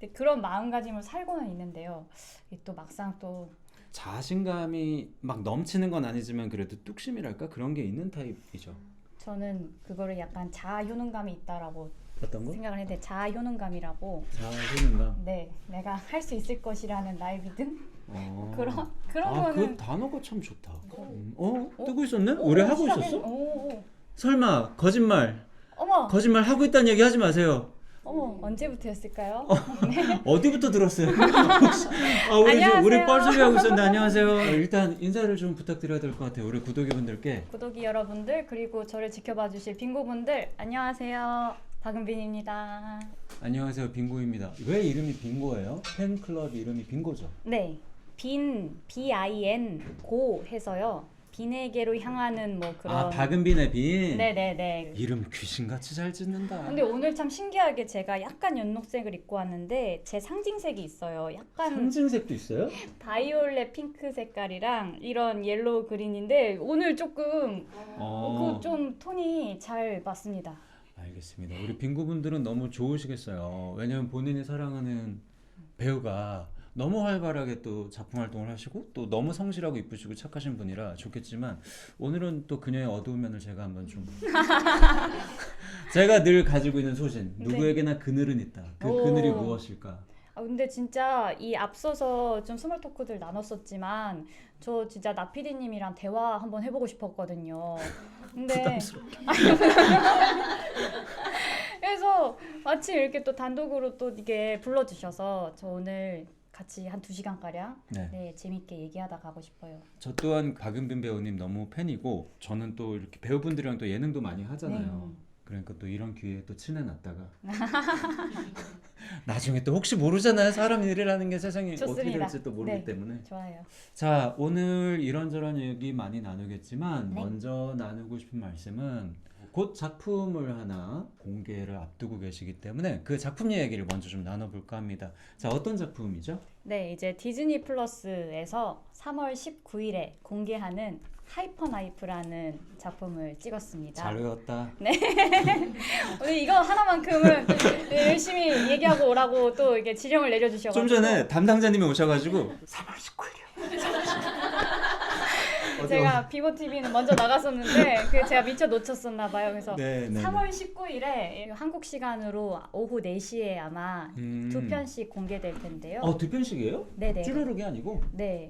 근데 그런 마음가짐으로 살고는 있는데요. 이게 또 막상 또 자신감이 막 넘치는 건 아니지만 그래도 뚝심이랄까 그런 게 있는 타입이죠. 저는 그거를 약간 자아효능감이 있다라고 어떤 거? 생각을 했는데 자아효능감이라고 자신감. 네 내가 할 수 있을 것이라는 나의 믿음 그런 아, 그 거는 단어가 참 좋다. 어? 뜨고 있었네? 오, 오래 하고 시작했- 있었어? 오, 설마 거짓말 어머 하고 있다는 얘기 하지 마세요. 어머 언제부터였을까요? 어디부터 들었어요? 혹시- 우리 안녕하세요. 우리 뻘소리 하고 있었는데 안녕하세요. 일단 인사를 좀 부탁드려야 될 것 같아요. 우리 구독자분들께. 구독이 여러분들 그리고 저를 지켜봐 주실 빙고분들 안녕하세요. 박은빈입니다. 안녕하세요, 빙고입니다. 왜 이름이 빙고예요? 팬클럽 이름이 빙고죠. 네, BIN 고 해서요. 빈에게로 향하는 뭐 그런. 박은빈의 빈. 네네네. 이름 귀신같이 잘 짓는다. 근데 오늘 참 신기하게 제가 약간 연록색을 입고 왔는데 제 상징색이 있어요. 약간 상징색도 있어요? 바이올렛 핑크 색깔이랑 이런 옐로우 그린인데 오늘 조금 그 좀 톤이 잘 맞습니다. 알겠습니다. 우리 빙고분들은 너무 좋으시겠어요. 왜냐면 본인이 사랑하는 배우가 너무 활발하게 또 작품 활동을 하시고 또 너무 성실하고 이쁘시고 착하신 분이라 좋겠지만 오늘은 또 그녀의 어두운 면을 제가 한번 좀 제가 늘 가지고 있는 소신 누구에게나 그늘은 있다. 그 오. 그늘이 무엇일까? 근데 진짜 이 앞서서 좀 스몰 토크들 나눴었지만 저 진짜 나 PD님이랑 대화 한번 해보고 싶었거든요. 근데 부담스럽게. 그래서 마침 이렇게 또 단독으로 또 이게 불러주셔서 저 오늘 같이 한 2시간가량 네. 재밌게 얘기하다 가고 싶어요. 저 또한 박은빈 배우님 너무 팬이고 저는 또 이렇게 배우분들이랑 또 예능도 많이 하잖아요. 네. 그러니까 또 이런 기회에 또 친해놨다가 나중에 또 혹시 모르잖아요. 사람 일이라는 게 세상이 어떻게 좋습니다. 될지 또 모르기 네. 때문에. 좋아요. 자, 오늘 이런저런 얘기 많이 나누겠지만 네. 먼저 나누고 싶은 말씀은 곧 작품을 하나 공개를 앞두고 계시기 때문에 그 작품 얘기를 먼저 좀 나눠볼까 합니다. 자, 어떤 작품이죠? 네, 이제 디즈니 플러스에서 3월 19일에 공개하는 하이퍼나이프라는 작품을 찍었습니다. 잘 외웠다. 오늘 이거 하나만큼은 열심히 얘기하고 오라고 또 이게 지령을 내려주셔가지고 좀 전에 담당자님이 오셔가지고 3월 19일이요. 제가 비보 TV는 먼저 나갔었는데 그 제가 미처 놓쳤었나 봐요. 그래서 네. 3월 19일에 한국 시간으로 오후 4시에 아마 2편씩 공개될 텐데요. 두 편씩이에요? 네네. 쭈루룩이 아니고? 네.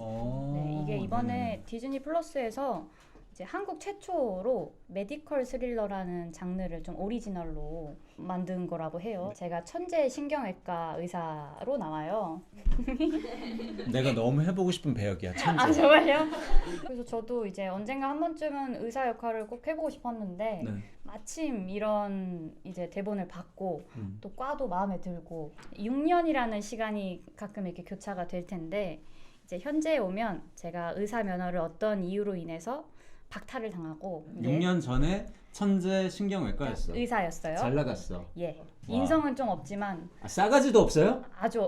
네, 이게 이번에 디즈니 플러스에서 이제 한국 최초로 메디컬 스릴러라는 장르를 좀 오리지널로 만든 거라고 해요. 제가 천재 신경외과 의사로 나와요. 내가 너무 해보고 싶은 배역이야. 천재. 아 정말요? 그래서 저도 이제 언젠가 한 번쯤은 의사 역할을 꼭 해보고 싶었는데 네. 마침 이런 이제 대본을 받고 음. 또 과도 마음에 들고 6년이라는 시간이 가끔 이렇게 교차가 될 텐데 이제 현재에 오면 제가 의사 면허를 어떤 이유로 인해서 박탈을 당하고 6년 전에 천재 신경외과였어. 의사였어요. 잘 나갔어. 예. 와. 인성은 좀 없지만 싸가지도 없어요? 아주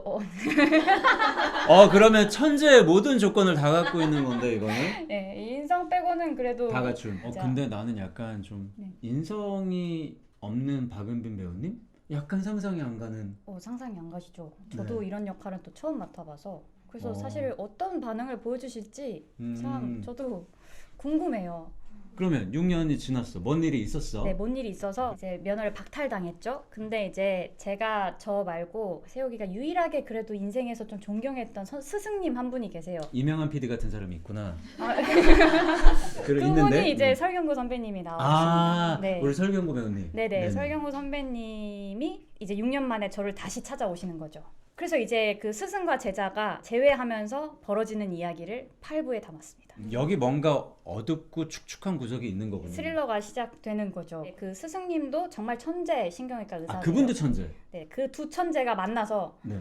그러면 천재의 모든 조건을 다 갖고 있는 건데 이거는 예, 인성 빼고는 그래도 다 갖춘. 진짜. 근데 나는 약간 좀 네. 인성이 없는 박은빈 배우님? 약간 상상이 안 가는. 상상이 안 가시죠. 저도 네. 이런 역할은 또 처음 맡아봐서 그래서 어. 사실 어떤 반응을 보여주실지 참 음. 저도 궁금해요. 그러면 6년이 지났어. 뭔 일이 있었어? 네, 뭔 일이 있어서 이제 면허를 박탈당했죠. 근데 이제 제가 저 말고 세욱이가 유일하게 그래도 인생에서 좀 존경했던 스승님 한 분이 계세요. 이명한 PD 같은 사람이 있구나. 그분이 있는데? 이제 설경구 선배님이 나왔습니다. 네. 우리 설경구 배우님. 네네, 설경구 선배님이 이제 6년 만에 저를 다시 찾아오시는 거죠. 그래서 이제 그 스승과 제자가 재회하면서 벌어지는 이야기를 8부에 담았습니다. 여기 뭔가 어둡고 축축한 구석이 있는 거군요. 스릴러가 시작되는 거죠. 네, 그 스승님도 정말 천재 신경외과 의사세요. 그분도 천재. 네, 그 두 천재가 만나서 네.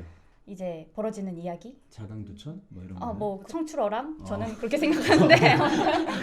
이제 벌어지는 이야기. 자강두천 뭐 이런 거. 뭐 청출어람 저는 그렇게 생각하는데.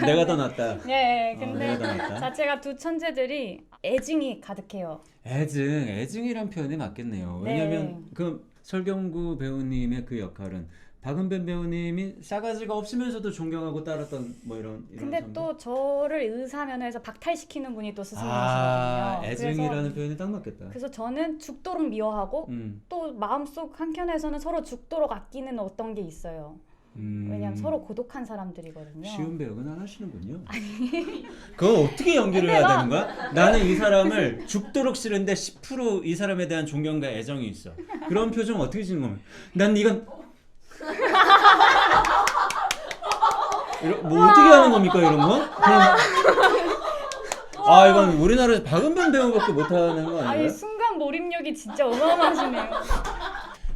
내가 더 낫다. 네, 근데 내가 더 낫다. 자체가 두 천재들이 애증이 가득해요. 애증이란 표현이 맞겠네요. 네. 왜냐면 그 설경구 배우님의 그 역할은 박은빈 배우님이 싸가지가 없으면서도 존경하고 따랐던 뭐 이런 근데 점들? 또 저를 의사 면허에서 박탈시키는 분이 또 스승님이시거든요. 애증이라는 표현이 딱 맞겠다. 그래서 저는 죽도록 미워하고 또 마음속 한켠에서는 서로 죽도록 아끼는 어떤 게 있어요. 왜냐면 서로 고독한 사람들이거든요. 쉬운 배역은 안 하시는군요. 그거 어떻게 연기를 해야 되는 거야? 나는 이 사람을 죽도록 싫은데 10% 이 사람에 대한 존경과 애정이 있어. 그런 표정 어떻게 짓는 겁니까? 난 이건 뭐 어떻게 하는 겁니까 이런 거? 아 이건 우리나라에서 박은빈 배우밖에 못하는 거 아닌가요? 아니 순간 몰입력이 진짜 어마어마하시네요.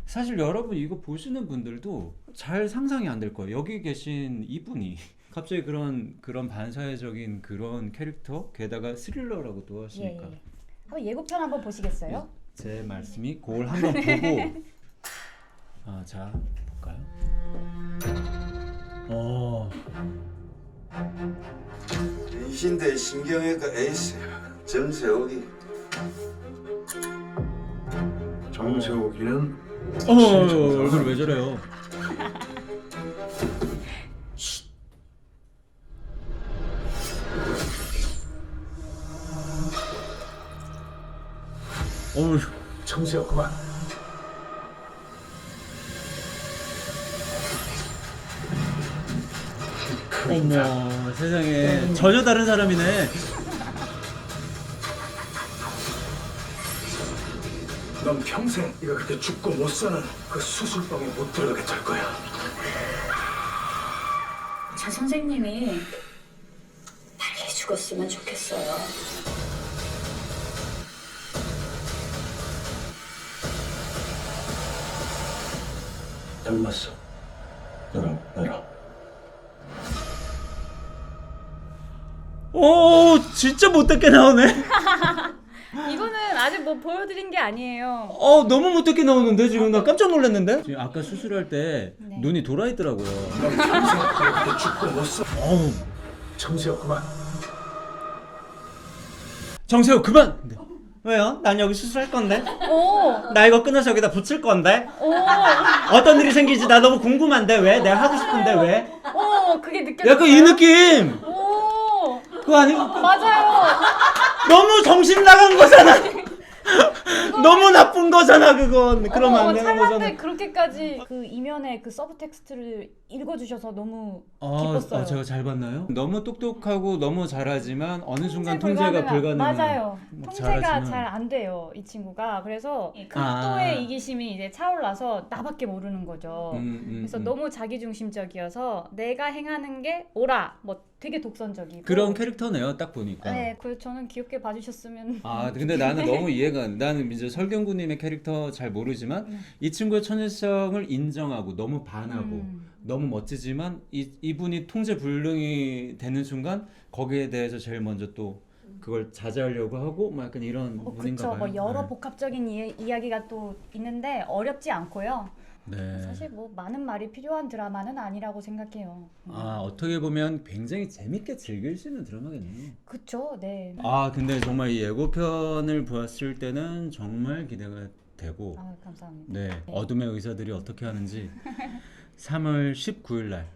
사실 여러분 이거 보시는 분들도 잘 상상이 안 될 거예요. 여기 계신 이분이 갑자기 그런 반사회적인 그런 캐릭터, 게다가 스릴러라고 또 하시니까. 예. 한번 예고편 한번 보시겠어요? 제 말씀이 그걸 한번 보고 자 볼까요? 인신대 신경외과 에이스 정세욱이. 정세욱이는 얼굴 왜 저래요? 어우 정세욱 그만. 어머 세상에 전혀 다른 사람이네. 넌 평생 네가 그렇게 죽고 못 사는 그 수술방에 못 들어가게 될 거야. 자 선생님이 빨리 죽었으면 좋겠어요. 닮았어. 너랑. 오 진짜 못되게 나오네. 이거는 아직 뭐 보여드린 게 아니에요. 너무 못되게 나오는데 지금 나 깜짝 놀랐는데. 지금 아까 수술할 때 네. 눈이 돌아 있더라고요. 넌 평생 네가 그렇게 죽고 못 사. 어우 정세욱 그만. 정세호 그만. 왜요? 난 여기 수술할 건데. 오, 나 이거 끊어서 여기다 붙일 건데. 오, 어떤 일이 생길지 나 너무 궁금한데 왜? 내가 하고 싶은데 왜? 오, 그게 느껴졌어요. 약간 이 느낌. 오, 그거 아니? 맞아요. 너무 정신 나간 거잖아. 너무 나쁜 거잖아 그건. 그러면 안 되는 촬영 거잖아. 때 그렇게까지 그 이면에 그 서브 텍스트를 읽어주셔서 너무 기뻤어요. 제가 잘 봤나요? 너무 똑똑하고 너무 잘하지만 어느 순간 통제 통제가 불가능한. 맞아요. 막 통제가 잘하지만. 잘 안 돼요 이 친구가. 그래서 극도의 이기심이 이제 차올라서 나밖에 모르는 거죠. 그래서 너무 자기중심적이어서 내가 행하는 게 옳아, 뭐 되게 독선적이고 그런 캐릭터네요 딱 보니까. 네, 그 저는 귀엽게 봐주셨으면. 근데 나는 너무 이해가 안 돼. 나는 이제 설경구님의 캐릭터 잘 모르지만 이 친구의 천재성을 인정하고 너무 반하고 너무 멋지지만 이분이 통제 불능이 되는 순간 거기에 대해서 제일 먼저 또 그걸 자제하려고 하고 막 약간 이런 분인가 그렇죠. 봐요. 뭐 여러 네. 복합적인 이야기가 또 있는데 어렵지 않고요. 네. 사실 뭐 많은 말이 필요한 드라마는 아니라고 생각해요. 어떻게 보면 굉장히 재밌게 즐길 수 있는 드라마겠네요. 그렇죠. 네. 근데 정말 이 예고편을 보았을 때는 정말 기대가 되고 감사합니다. 네, 어둠의 의사들이 어떻게 하는지 3월 19일 날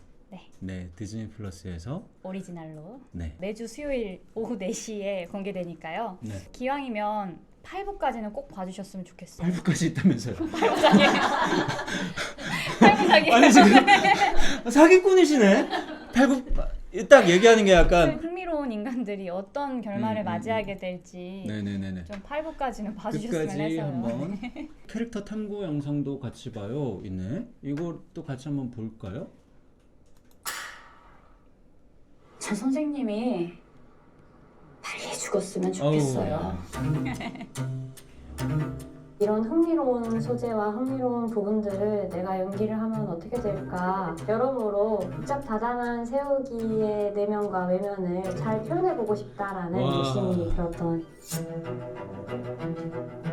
네. 디즈니 플러스에서 오리지널로 네. 매주 수요일 오후 4시에 공개되니까요. 네. 기왕이면 8부까지는 꼭 봐주셨으면 좋겠어요. 8부까지 있다면서요. 8부작이에요. 아니 지금 사기꾼이시네. 8부 딱 얘기하는 게 약간 흥미로운 인간들이 어떤 결말을 맞이하게 될지 네네네네. 좀 8부까지는 봐주셨으면 끝까지 해서요. 한번 캐릭터 탐구 영상도 같이 봐요. 있네. 이것도 같이 한번 볼까요? 자 선생님이 빨리 죽었으면 좋겠어요. 이런 흥미로운 소재와 흥미로운 부분들을 내가 연기를 하면 어떻게 될까, 여러모로 복잡다단한 세우기의 내면과 외면을 잘 표현해보고 싶다라는 와. 욕심이 들었던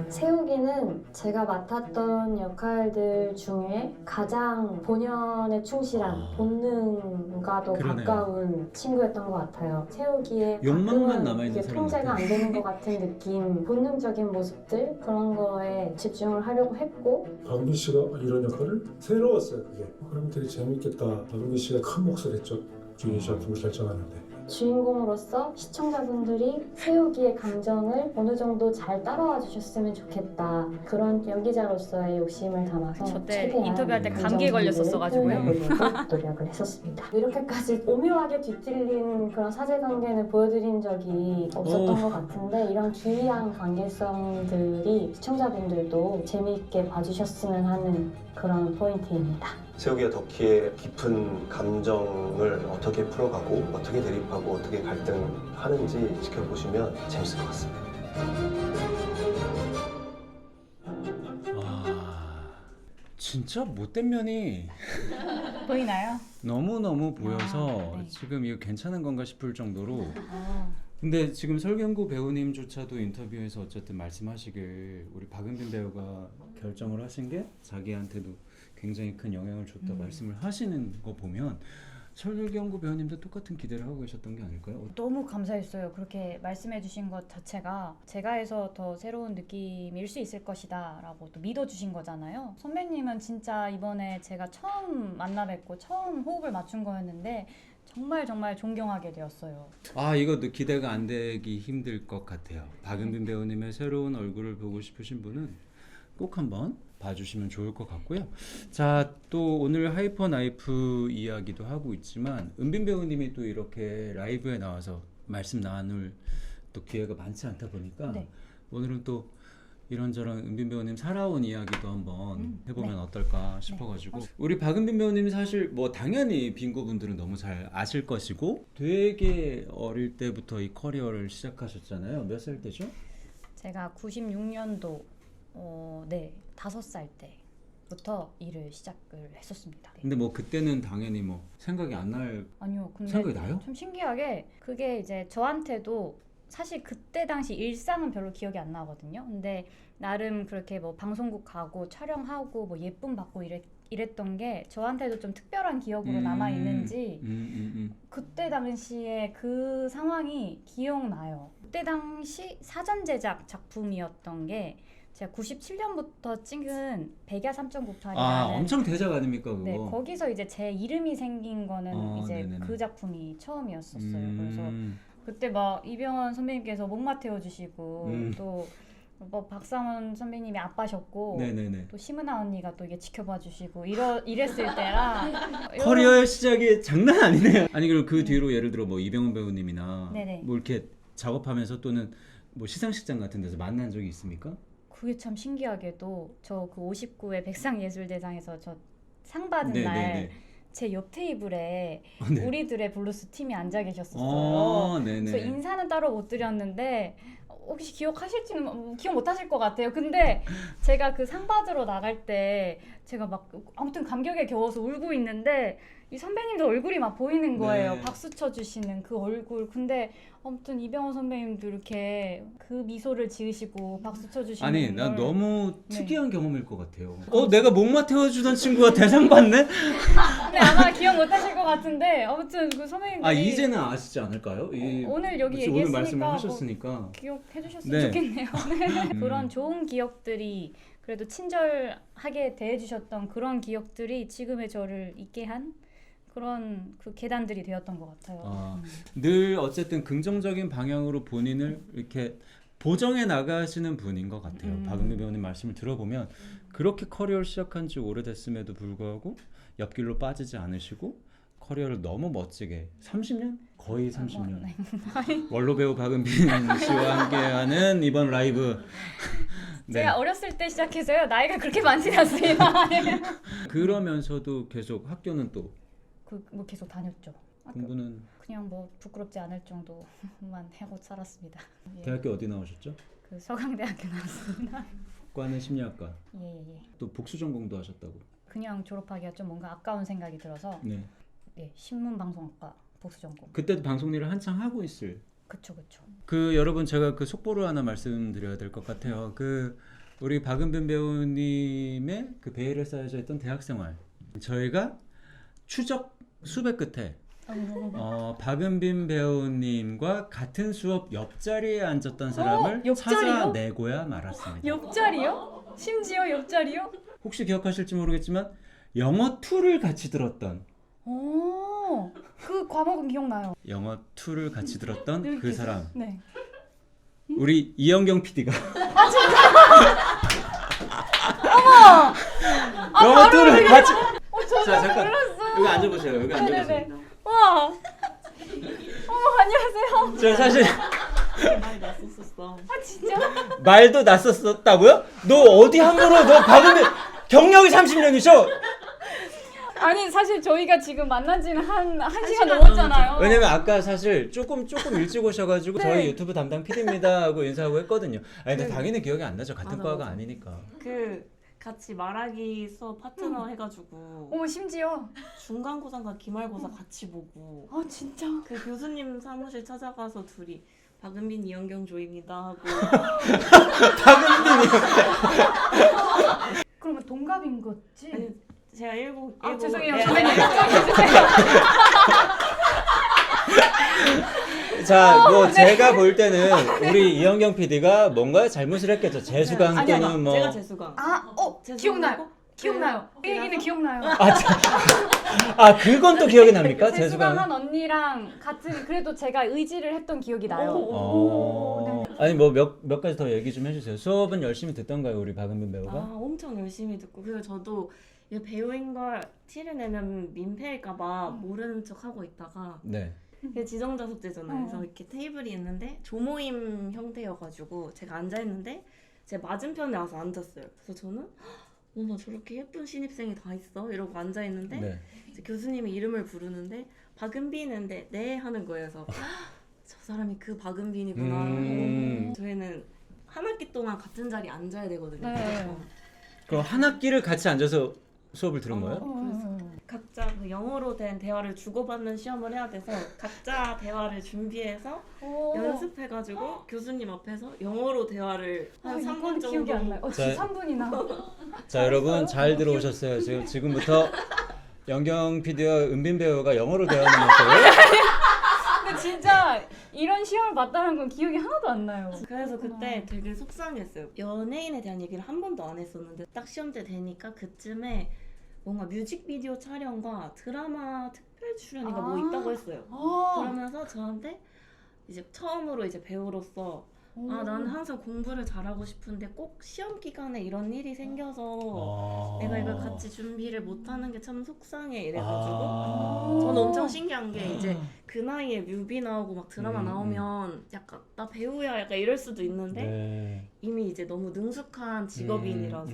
세우기는 제가 맡았던 역할들 중에 가장 본연에 충실한 본능과도 그러네요. 가까운 친구였던 것 같아요. 세우기에 욕망만 가끔은 남아있는 이게 사람 통제가 같아요. 안 되는 것 같은 느낌, 본능적인 모습들 그런 거에 집중을 하려고 했고 박은비 씨가 이런 역할을 새로웠어요. 그게 그럼 되게 재밌겠다. 박은비 씨가 큰 몫을 했죠. 이 작품을 결정하는데. 주인공으로서 시청자분들이 세우기의 감정을 어느 정도 잘 따라와 주셨으면 좋겠다. 그런 연기자로서의 욕심을 담아서 저때 최대한 인터뷰할 때 감기에 감정선을 걸렸었어가지고요. 표현해보려고 노력을 했었습니다. 이렇게까지 오묘하게 뒤틀린 그런 사제관계는 보여드린 적이 없었던 것 같은데 이런 기이한 관계성들이 시청자분들도 재미있게 봐주셨으면 하는 그런 포인트입니다. 세우기와 덕희의 깊은 감정을 어떻게 풀어가고 어떻게 대립하고 어떻게 갈등하는지 지켜보시면 재밌을 것 같습니다. 진짜 못된 면이 보이나요? 너무너무 보여서 네. 지금 이거 괜찮은 건가 싶을 정도로. 아, 근데 지금 설경구 배우님조차도 인터뷰에서 어쨌든 말씀하시길 우리 박은빈 배우가 결정을 하신 게 자기한테도 굉장히 큰 영향을 줬다 말씀을 하시는 거 보면 설경구 배우님도 똑같은 기대를 하고 계셨던 게 아닐까요? 너무 감사했어요. 그렇게 말씀해주신 것 자체가 제가 해서 더 새로운 느낌일 수 있을 것이다 라고 또 믿어주신 거잖아요. 선배님은 진짜 이번에 제가 처음 만나 뵙고 처음 호흡을 맞춘 거였는데 정말 존경하게 되었어요. 아, 이것도 기대가 안 되기 힘들 것 같아요. 박은빈 배우님의 새로운 얼굴을 보고 싶으신 분은 꼭 한번 봐주시면 좋을 것 같고요. 자, 또 오늘 하이퍼 나이프 이야기도 하고 있지만 은빈 배우님이 또 이렇게 라이브에 나와서 말씀 나눌 또 기회가 많지 않다 보니까 네. 오늘은 또 이런저런 은빈 배우님 살아온 이야기도 한번 해보면 네. 어떨까 싶어가지고 우리 박은빈 배우님 사실 뭐 당연히 빙고분들은 너무 잘 아실 것이고 되게 어릴 때부터 이 커리어를 시작하셨잖아요. 몇 살 때죠? 제가 96년도 네 5살 때부터 일을 시작을 했었습니다. 네. 근데 뭐 그때는 당연히 뭐 생각이 안 날 아니요, 근데 생각이 나요? 좀 신기하게 그게 이제 저한테도 사실 그때 당시 일상은 별로 기억이 안 나거든요. 근데 나름 그렇게 뭐 방송국 가고 촬영하고 뭐 예쁨 받고 이랬던 게 저한테도 좀 특별한 기억으로 남아 있는지 그때 당시에 그 상황이 기억나요. 그때 당시 사전 제작 작품이었던 게 제가 97년부터 찍은 백야 3.98이라는 아, 엄청 대작 아닙니까 그거? 네, 거기서 이제 제 이름이 생긴 거는 이제 네네네. 그 작품이 처음이었었어요. 그래서 그때 막 이병헌 선배님께서 목마 태워주시고 또 뭐 박상원 선배님이 아빠셨고 네네네. 또 심은아 언니가 또 이게 지켜봐 주시고 이랬을 때라 커리어의 시작이 장난 아니네요. 아니 그럼 그 뒤로 예를 들어 뭐 이병헌 배우님이나 네네. 뭐 이렇게 작업하면서 또는 뭐 시상식장 같은 데서 만난 적이 있습니까? 그게 참 신기하게도 저 그 59회 백상예술대상에서 저 상 받은 네네네. 날 제 옆 테이블에 네. 우리들의 블루스 팀이 앉아 계셨었어요. 네네. 그래서 인사는 따로 못 드렸는데 혹시 기억하실지는 기억 못 하실 것 같아요. 근데 제가 그 상 받으러 나갈 때 제가 막 아무튼 감격에 겨워서 울고 있는데 이 선배님들 얼굴이 막 보이는 거예요. 네. 박수 쳐주시는 그 얼굴. 근데 아무튼 이병헌 선배님도 이렇게 그 미소를 지으시고 박수 쳐주시는 아니 난 걸 너무 네. 특이한 경험일 것 같아요. 내가 목마 태워주던 친구가 대상 받네? 근데 아마 기억 못 하실 것 같은데 아무튼 그 선배님들이 아 이제는 아시지 않을까요? 오늘 여기 그치, 오늘 말씀을 얘기했으니까 뭐 하셨으니까. 기억해 주셨으면 네. 좋겠네요. 네. 그런 좋은 기억들이 그래도 친절하게 대해주셨던 그런 기억들이 지금의 저를 있게 한 그런 그 계단들이 되었던 것 같아요. 늘 어쨌든 긍정적인 방향으로 본인을 이렇게 보정해 나가시는 분인 것 같아요. 박은미 배우님 말씀을 들어보면 그렇게 커리어를 시작한 지 오래됐음에도 불구하고 옆길로 빠지지 않으시고 커리어를 너무 멋지게 30년? 거의 30년 네. 원로 배우 박은빈 씨와 함께하는 이번 라이브 네. 제가 어렸을 때 시작해서요. 나이가 그렇게 많지 않습니다. 그러면서도 계속 학교는 또 뭐 계속 다녔죠. 공부는 그냥 뭐 부끄럽지 않을 정도만 하고 살았습니다. 예. 대학교 어디 나오셨죠? 그 서강대학교 나왔습니다. 과는 심리학과 예. 또 복수 전공도 하셨다고. 그냥 졸업하기가 좀 뭔가 아까운 생각이 들어서 네. 예, 신문방송학과 복수 전공. 그때도 방송 일을 한창 하고 있을 그쵸 그쵸. 그 여러분 제가 그 속보를 하나 말씀드려야 될 것 같아요. 그 우리 박은빈 배우님의 그 베일에 쌓여져 있던 대학생활 저희가 추적 수배 끝에 박은빈 배우님과 같은 수업 옆자리에 앉았던 사람을 옆자리요? 찾아내고야 말았습니다. 옆자리요? 심지어 옆자리요? 혹시 기억하실지 모르겠지만 영어 2를 같이 들었던 오, 그 과목은 기억나요. 영어 2를 같이 들었던 그 사람 네. 우리 이영경 PD가 영어 2를 같이 자 잠깐 여기 앉아보세요. 여기 앉아보세요. 네네네. 와. 안녕하세요. 저 사실 많이 났었었어. 아 진짜? 말도 났었다고요? 너 어디 함부로 너 박은빈 경력이 30년이셔? 아니 사실 저희가 지금 만난 지는 한 시간 넘었잖아요. 왜냐면 아까 사실 조금 일찍 오셔가지고 네. 저희 유튜브 담당 PD입니다 하고 인사하고 했거든요. 아니 근데 당연히 기억이 안 나죠. 같은 맞아, 과가 맞아. 아니니까. 그 같이 말하기 수업 파트너 해가지고 어머 심지어. 중간고사과 기말고사 같이 보고 아 진짜. 그 교수님 사무실 찾아가서 둘이 박은빈 이영경 조입니다 하고 박은빈이 그러면 동갑인 거지? 아니 제가 일곱 죄송해요. 네, 선배님. 자, 뭐 제가 볼 때는 우리 이영경 PD가 뭔가 잘못을 했겠죠. 재수강 아니, 또는 뭐 제가 재수강 기억나요. 기억나요. 이 얘기는 기억나요. 그건 또 기억이 납니까? 재수강. 재수강한 언니랑 같은 그래도 제가 의지를 했던 기억이 나요. 아니 뭐 몇 가지 더 얘기 좀 해주세요. 수업은 열심히 듣던가요, 우리 박은빈 배우가? 엄청 열심히 듣고 그리고 저도 이 배우인 걸 티를 내면 민폐일까봐 모르는 척 하고 있다가 네. 그게 지정자 숙제잖아요. 그래서 이렇게 테이블이 있는데 조모임 형태여가지고 제가 앉아 있는데 제 맞은편에 와서 앉았어요. 그래서 저는 어머 저렇게 예쁜 신입생이 다 있어 이러고 앉아 있는데 네. 이제 교수님이 이름을 부르는데 박은빈인데 네 하는 거예요. 그래서 저 사람이 그 박은빈이구나. 저희는 한 학기 동안 같은 자리에 앉아야 되거든요. 네. 그래서 그럼 한 학기를 같이 앉아서 수업을 들은 거예요? 그래서 각자 그 영어로 된 대화를 주고받는 시험을 해야 돼서 각자 대화를 준비해서 연습해가지고 교수님 앞에서 영어로 대화를 한 3분 정도 기억이 안 나요. 자, 진짜 3분이나. 자 여러분 잘 들어오셨어요. 지금부터 영경 PD와 은빈 배우가 영어를 대화하는 모습을 근데 진짜 이런 시험을 봤다는 건 기억이 하나도 안 나요. 그래서 그때 되게 속상했어요. 연예인에 대한 얘기를 한 번도 안 했었는데 딱 시험 때 되니까 그쯤에 뭔가 뮤직비디오 촬영과 드라마 특별 출연인가 뭐 있다고 했어요. 그러면서 저한테 이제 처음으로 이제 배우로서 나는 항상 공부를 잘하고 싶은데 꼭 시험 기간에 이런 일이 생겨서 내가 이걸 같이 준비를 못하는 게 참 속상해 이래가지고 저는 엄청 신기한 게 이제 그 나이에 뮤비 나오고 막 드라마 나오면 약간 나 배우야 약간 이럴 수도 있는데 네. 이미 이제 너무 능숙한 직업인이라서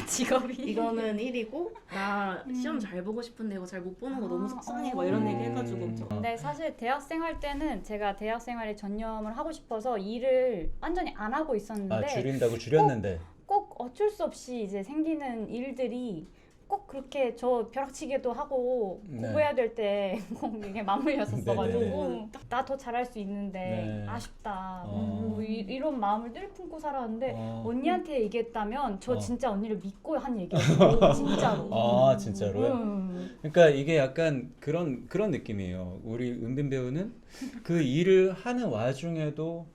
직업이. 이거는 일이고 나 시험 잘 보고 싶은데 이거 잘 못 보는 거 너무 속상해 막 이런 얘기 해가지고 근데 사실 대학생 할 때는 제가 대학생활에 전념을 하고 싶어서 일을 완전히 안 하고 있었는데 줄인다고 줄였는데 꼭 어쩔 수 없이 이제 생기는 일들이 꼭 그렇게 저 벼락치기도 하고 네. 공부해야 될 때 꼭 이게 맞물렸었어가지고 네네네. 나 더 잘할 수 있는데 네. 아쉽다 뭐 이런 마음을 늘 품고 살았는데 언니한테 얘기했다면 저 진짜 언니를 믿고 한 얘기였어요. 진짜로. 진짜로요? 그러니까 이게 약간 그런 느낌이에요. 우리 은빈 배우는 그 일을 하는 와중에도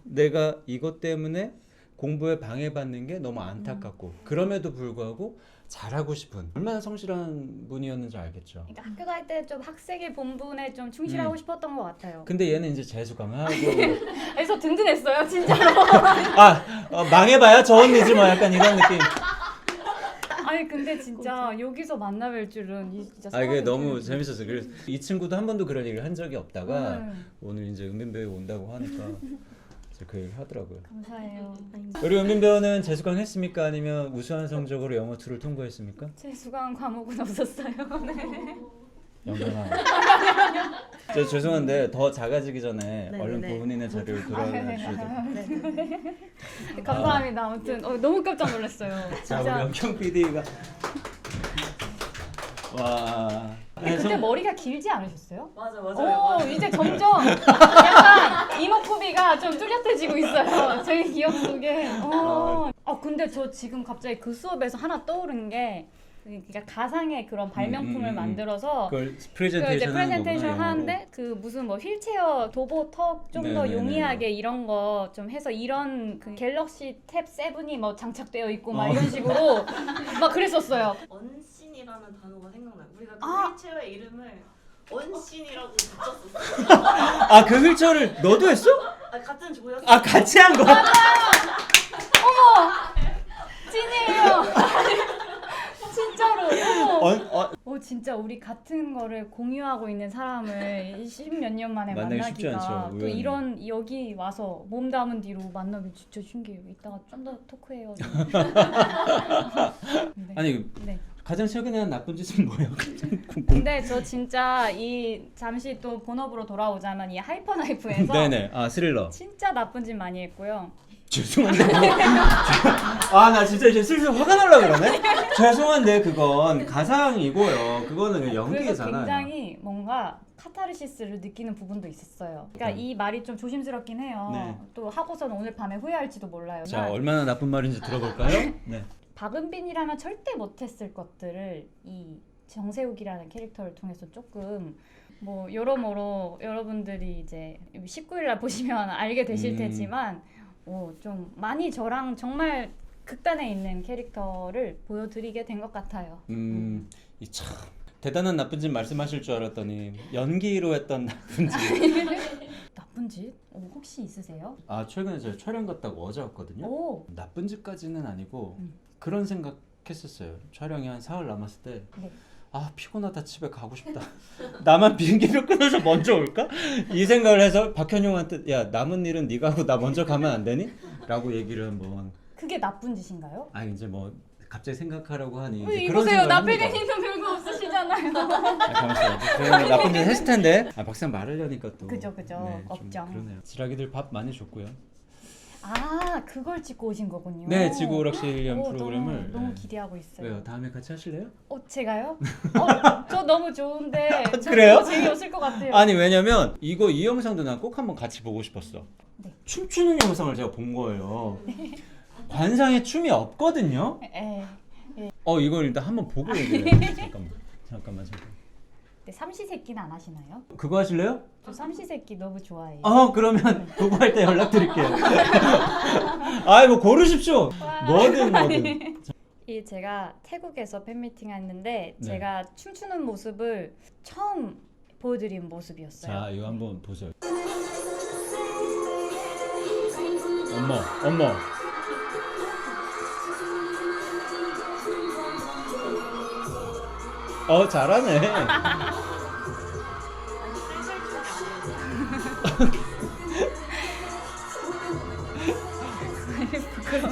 내가 이것 때문에 공부에 방해받는 게 너무 안타깝고 그럼에도 불구하고 잘하고 싶은 얼마나 성실한 분이었는지 알겠죠. 그러니까 학교 다닐 때 좀 학생의 본분에 좀 충실하고 싶었던 것 같아요. 근데 얘는 이제 재수강하고 그래서 든든했어요, 진짜로. 망해봐야 저 언니지 뭐 약간 이런 느낌. 아니 근데 진짜 여기서 만나뵐 줄은 진짜 이게 사람이 너무 줄- 재밌었어요. 그래서 이 친구도 한 번도 그런 얘기를 한 적이 없다가 오늘 이제 은빈 배우 온다고 하니까 이제 그 얘기를 하더라고요. 감사해요. 우리 은빈 배우는 재수강 했습니까? 아니면 우수한 성적으로 영어 2를 통과했습니까? 재수강 과목은 없었어요. 네. 영경아. 저 죄송한데 더 작아지기 전에 네네네. 얼른 본인의 자리를 돌아가 주셔도. 감사합니다. 아무튼 너무 깜짝 놀랐어요. 자, 우리 진짜 영경 PD가 와. 그때 머리가 길지 않으셨어요? 맞아 이제 점점 약간 이목구비가 좀 뚜렷해지고 있어요. 제 기억 속에. 근데 저 지금 갑자기 그 수업에서 하나 떠오른 게 그러니까 가상의 그런 발명품을 만들어서 그걸 그 이제 프레젠테이션 프레젠테이션 하는데 그 무슨 뭐 휠체어 도보 턱 좀 더 네네네. 용이하게 이런 거 좀 해서 이런 그 갤럭시 탭 7이 뭐 장착되어 있고 막 이런 식으로 막 그랬었어요. 언신이라는 단어가 생각나요. 우리가 그 아! 휠체어의 이름을 언신이라고 붙였었어요. 아, 그 휠체어를 너도 했어? 같은 조였어요. 아, 같이 한 거야? 찐이에요. 진짜로. 진짜 우리 같은 거를 공유하고 있는 사람을 10몇 년 만에 만나기 쉽지 만나기가 않죠, 또 우연히. 이런 여기 와서 몸 담은 뒤로 만나기 진짜 신기해요. 이따가 좀 더 토크해요. 네. 아니, 네. 가장 최근에 한 나쁜 짓은 뭐예요? 근데 저 진짜 이 잠시 또 본업으로 돌아오자면 이 하이퍼나이프에서 네네. 아, 스릴러. 진짜 나쁜 짓 많이 했고요. 죄송한데. 아, 나 진짜 이제 슬슬 화가 날라 그러네. 죄송한데 그건 가상이고요. 그거는 그래서 연기잖아요. 굉장히 뭔가 카타르시스를 느끼는 부분도 있었어요. 그러니까 이 말이 좀 조심스럽긴 해요. 네. 또 하고서는 오늘 밤에 후회할지도 몰라요. 자, 얼마나 나쁜 말인지 들어볼까요? 네. 박은빈이라면 절대 못했을 것들을 이 정세욱이라는 캐릭터를 통해서 조금 뭐 여러모로 여러분들이 이제 19일날 보시면 알게 되실 테지만 좀 많이 저랑 정말 극단에 있는 캐릭터를 보여드리게 된 것 같아요. 이 참 대단한 나쁜 짓 말씀하실 줄 알았더니 연기로 했던 나쁜 짓. 나쁜 짓? 혹시 있으세요? 아, 최근에 제가 촬영 갔다가 어제 왔거든요. 오. 나쁜 짓까지는 아니고 그런 생각했었어요. 촬영이 한 사흘 남았을 때. 네. 아, 피곤하다, 집에 가고 싶다. 나만 비행기표 끊어서 먼저 올까? 이 생각을 해서 박현용한테 야, 남은 일은 네가 하고 나 먼저 가면 안 되니? 라고 얘기를 한번. 그게 나쁜 짓인가요? 아, 이제 뭐 갑자기 생각하려고 하니 이제 이보세요. 생각을 합니다. 나필대님도 별거 없으시잖아요. 가만있어요. 그러면 나쁜 짓 했을 텐데. 아, 막상 말하려니까 또. 그죠. 좀 걱정. 그러네요. 지라기들 밥 많이 줬고요. 아, 그걸 찍고 오신 거군요. 네, 지구 오락실련 프로그램을. 너무 네. 기대하고 있어요. 왜요? 다음에 같이 하실래요? 제가요? 저 너무 좋은데 저 그래요? 너무 재미없을 것 같아요. 아니, 왜냐면 이 영상도 난 꼭 한번 같이 보고 싶었어. 네. 춤추는 영상을 제가 본 거예요. 관상에 춤이 없거든요. 이걸 일단 한번 보고 얘기해요. 잠깐만. 네, 삼시세끼는 안 하시나요? 그거 하실래요? 저 삼시세끼 너무 좋아해요. 그러면 그거 할 때 연락드릴게요. 아이, 뭐 고르십시오. 뭐든. 제가 태국에서 팬미팅 했는데 네. 제가 춤추는 모습을 처음 보여드린 모습이었어요. 자, 이거 한번 보세요. 어머. 잘하네.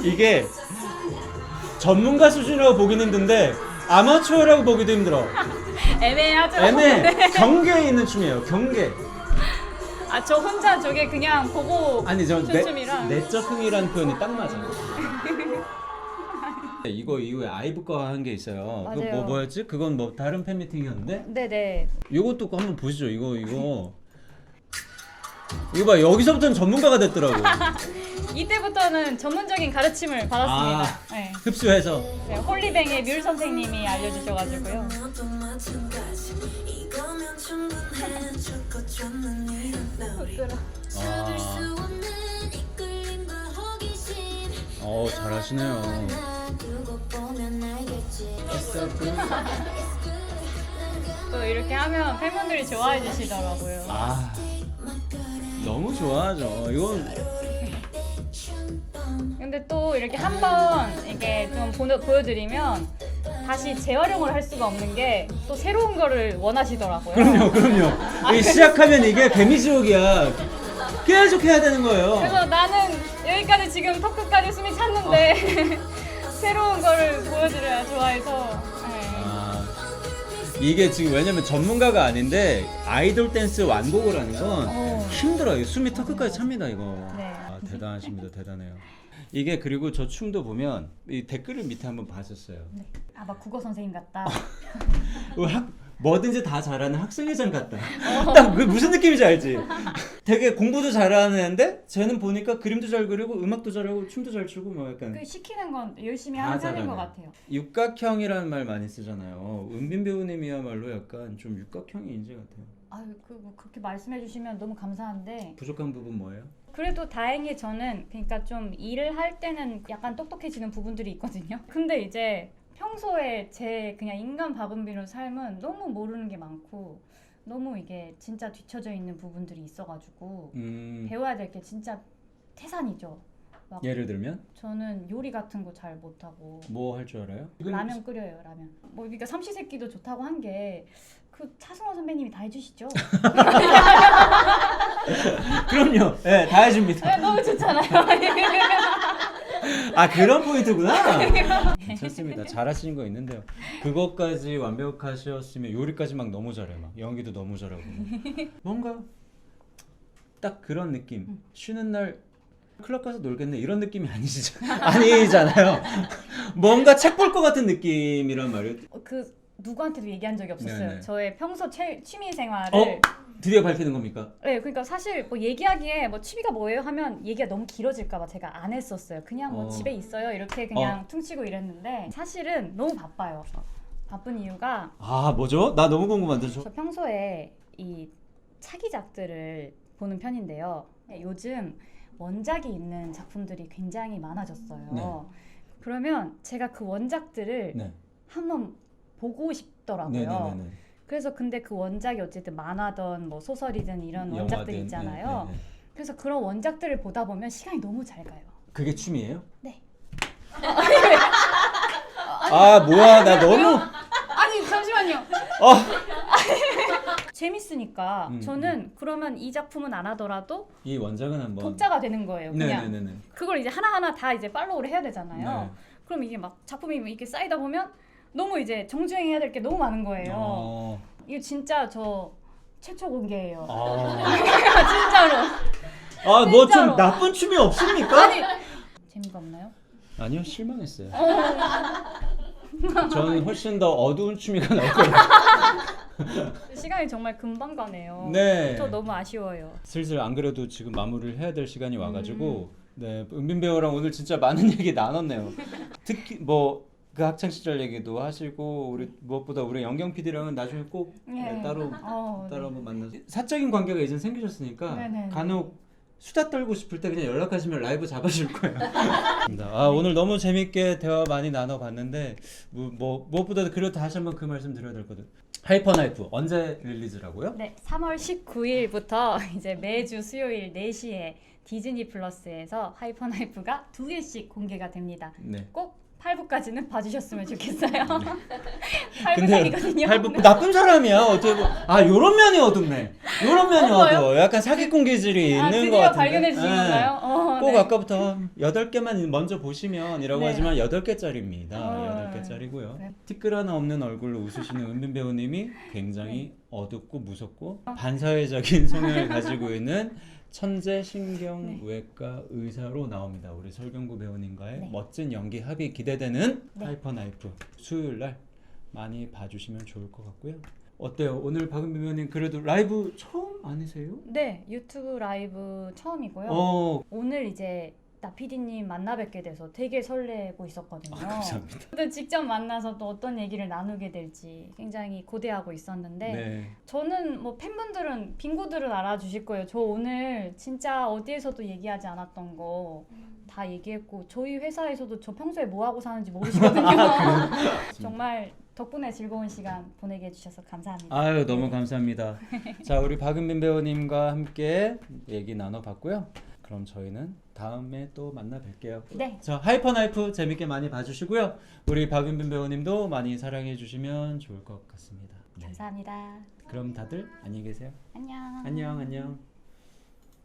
이게 전문가 수준이라고 보긴 힘든데 아마추어라고 보기도 힘들어. 애매하죠? 애매해. 경계에 있는 춤이에요. 경계. 저 혼자 저게 그냥 보고 아니, 저 춤이랑 내적 흥이라는 표현이 딱 맞아. 이거 이후에 아이브 거 한 게 있어요. 맞아요. 그거 뭐였지? 그건 뭐 다른 팬미팅이었는데? 네네. 이것도 한번 보시죠. 이거 봐. 여기서부터는 전문가가 됐더라고. 이때부터는 전문적인 가르침을 받았습니다. 네. 흡수해서. 네, 홀리뱅의 뮬 선생님이 알려주셔가지고요. 잘하시네요. 또 이렇게 하면 팬분들이 좋아해 주시더라고요. 너무 좋아하죠. 이건 근데 또 이렇게 한번 이게 좀 보여드리면 다시 재활용을 할 수가 없는 게 또 새로운 거를 원하시더라고요. 그럼요. 이 시작하면 이게 개미지옥이야. 계속 해야 되는 거예요. 그래서 나는 여기까지 지금 토크까지 숨이 찼는데 새로운 거를 보여드려야 좋아해서. 이게 지금 왜냐면 전문가가 아닌데 아이돌 댄스 완곡을 하는 건 힘들어요. 숨이 턱끝까지 찹니다, 이거. 네. 대단하십니다. 대단해요. 이게 그리고 저 춤도 보면 이 댓글을 밑에 한번 봤었어요. 아, 막 국어 선생님 같다. 뭐든지 다 잘하는 학생회장 같다. 딱 그 무슨 느낌인지 알지? 되게 공부도 잘하는 애인데 쟤는 보니까 그림도 잘 그리고 음악도 잘하고 춤도 잘 추고 뭐 약간 그 시키는 건 열심히 다 하는 편인 잘하네. 것 같아요. 육각형이라는 말 많이 쓰잖아요. 은빈 배우님이야말로 약간 좀 육각형의 인재 같아요. 아유, 뭐 그렇게 말씀해 주시면 너무 감사한데 부족한 부분 뭐예요? 그래도 다행히 저는 그러니까 좀 일을 할 때는 약간 똑똑해지는 부분들이 있거든요. 근데 이제 평소에 제 그냥 인간 박은빈의 삶은 너무 모르는 게 많고 너무 이게 진짜 뒤처져 있는 부분들이 있어가지고 배워야 될 게 진짜 태산이죠. 막 예를 들면 저는 요리 같은 거 잘 못하고 뭐 할 줄 알아요? 라면 끓여요. 라면. 뭐 그러니까 삼시세끼도 좋다고 한 게 그 차승원 선배님이 다 해주시죠. 그럼요. 네, 다 해줍니다. 네, 너무 좋잖아요. 아 그런 포인트구나. 괜찮습니다. 잘하시는 거 있는데요. 그것까지 완벽하셨으면 요리까지 막 너무 잘해 막 연기도 너무 잘하고 뭔가 딱 그런 느낌. 쉬는 날 클럽 가서 놀겠네 이런 느낌이 아니잖아요. 뭔가 책 볼 것 같은 느낌이란 말이에요. 그 누구한테도 얘기한 적이 없었어요. 네네. 저의 평소 취미 생활을. 드디어 밝히는 겁니까? 네, 그러니까 사실 뭐 얘기하기에 뭐 취미가 뭐예요 하면 얘기가 너무 길어질까봐 제가 안 했었어요. 그냥 뭐 집에 있어요 이렇게 그냥 퉁치고 이랬는데 사실은 너무 바빠요. 바쁜 이유가 아 뭐죠? 나 너무 궁금한데 저 평소에 이 차기작들을 보는 편인데요. 요즘 원작이 있는 작품들이 굉장히 많아졌어요. 네. 그러면 제가 그 원작들을 네. 한번 보고 싶더라고요. 네네네. 그래서 근데 그 원작이 어쨌든 만화든 뭐 소설이든 이런 원작들 영화든, 있잖아요. 네네네. 그래서 그런 원작들을 보다 보면 시간이 너무 잘 가요. 그게 취미예요? 네. 아 뭐야 나 너무 아니 잠시만요. 재밌으니까 저는 그러면 이 작품은 안 하더라도 이 원작은 한번 독자가 되는 거예요. 그냥 네네네. 그걸 이제 하나하나 다 이제 팔로우를 해야 되잖아요. 네. 그럼 이게 막 작품이 이렇게 쌓이다 보면 너무 이제 정주행해야 될 게 너무 많은 거예요. 이거 진짜 저 최초 공개예요. 진짜로. 아 뭐 좀 진짜로. 나쁜 춤이 없습니까? 아니 재미가 없나요? 아니요 실망했어요. 저는 훨씬 더 어두운 춤이가 나올 거예요. 시간이 정말 금방 가네요. 네. 저 너무 아쉬워요. 슬슬 안 그래도 지금 마무리를 해야 될 시간이 와가지고 네 은빈 배우랑 오늘 진짜 많은 얘기 나눴네요. 특히 뭐 그 학창 시절 얘기도 하시고 우리 무엇보다 우리 영경 PD랑은 나중에 꼭 네. 따로 네. 한번 만나서 사적인 관계가 이제 생기셨으니까 네네. 간혹 수다 떨고 싶을 때 그냥 연락하시면 라이브 잡아줄 거예요. 아 오늘 너무 재밌게 대화 많이 나눠봤는데 뭐 무엇보다 그래도 다시 한번 그 말씀 드려야 될 거든. 하이퍼나이프 언제 릴리즈라고요? 네, 3월 19일부터 이제 매주 수요일 4시에 디즈니 플러스에서 하이퍼나이프가 2개씩 공개가 됩니다. 네. 꼭 8부까지는 봐주셨으면 좋겠어요. 근데 8부작이거든요. 8부 나쁜 사람이야 어떻게 요런 면이 어둡네. 요런 면이 어떤가요? 어두워. 약간 사기꾼 기질이 있는 것 드디어 같은데. 발견해 주신 네. 건가요? 꼭 네. 아까부터 8개만 먼저 보시면 이라고 네. 하지만 8개짜리입니다. 8개짜리고요. 네. 티끌 하나 없는 얼굴로 웃으시는 은빈 배우님이 굉장히 어둡고 무섭고 반사회적인 성향을 가지고 있는 천재 신경외과 의사로 나옵니다. 우리 설경구 배우님과의 네. 멋진 연기 합이 기대되는 네. 하이퍼나이프 수요일 날 많이 봐주시면 좋을 것 같고요. 어때요? 오늘 박은빈 배우님 그래도 라이브 처음 아니세요? 네, 유튜브 라이브 처음이고요. 오늘 이제 나 PD님 만나 뵙게 돼서 되게 설레고 있었거든요. 감사합니다. 근데 직접 만나서 또 어떤 얘기를 나누게 될지 굉장히 고대하고 있었는데 네. 저는 뭐 팬분들은 빙고들은 알아주실 거예요. 저 오늘 진짜 어디에서도 얘기하지 않았던 거 다 얘기했고 저희 회사에서도 저 평소에 뭐 하고 사는지 모르시거든요. 정말 덕분에 즐거운 시간 보내게 해주셔서 감사합니다. 아유 너무 감사합니다. 자 우리 박은빈 배우님과 함께 얘기 나눠봤고요. 그럼 저희는 다음에 또 만나 뵐게요. 네. 자 하이퍼나이프 재밌게 많이 봐주시고요. 우리 박은빈 배우님도 많이 사랑해 주시면 좋을 것 같습니다. 네. 감사합니다. 그럼 다들 안녕히 계세요. 안녕. 안녕.